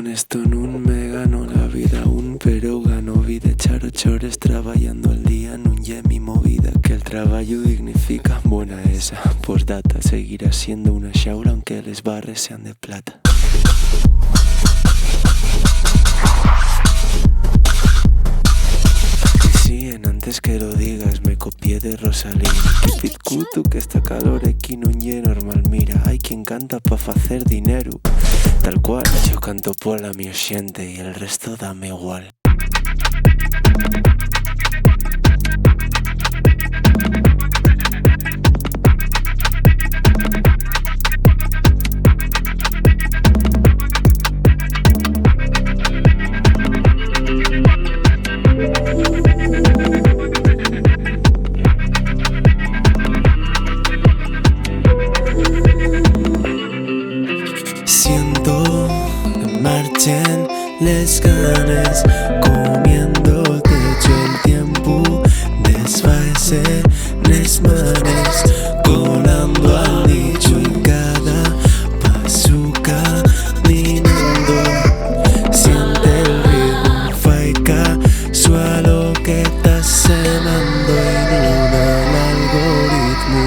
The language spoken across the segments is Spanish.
con esto non me gano la vida aún, pero gano vida echar 8 horas trabajando al día. Non lle mi movida que el traballo dignifica. Buena esa, por data, seguirá siendo una xaura aunque les barres sean de plata. Antes que lo digas, me copié de Rosalía. Keep it cool, tú que esta calor aquí non lle normal. Mira, hai quien canta pa facer dinero. Tal cual, yo canto pola mi xente y el resto dame igual. Siento que marchen les ganes, comiendo techo el tiempo, desfaese les manes, colando al nicho en cada paso caminando. Siente el ritmo, faica, suelo que estás cenando y no da el algoritmo.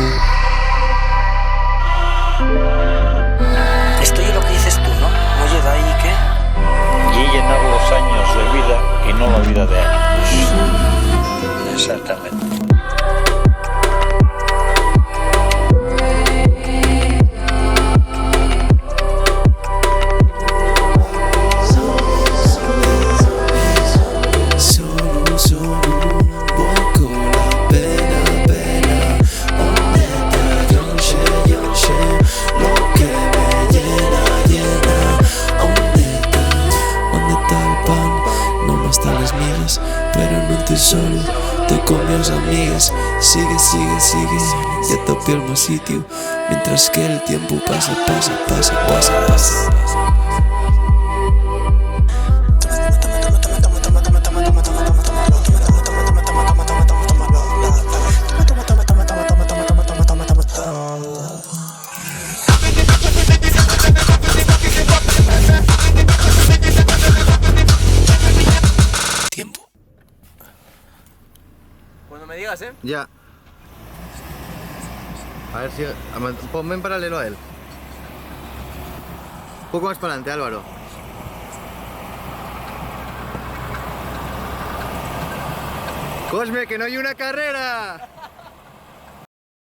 Esto es lo que dices tú, ¿no? Oye, de ahí que... Y llenar los años de vida y no la vida de años. Exactamente. Pero no estoy solo, estoy con mis amigas. Sigue, sigue, sigue, ya topé el mismo sitio. Mientras que el tiempo pasa, pasa, pasa, pasa, pasa. Cuando me digas, Ya. A ver si... Ponme en paralelo a él. Un poco más para adelante, Álvaro. Cosme, que no hay una carrera.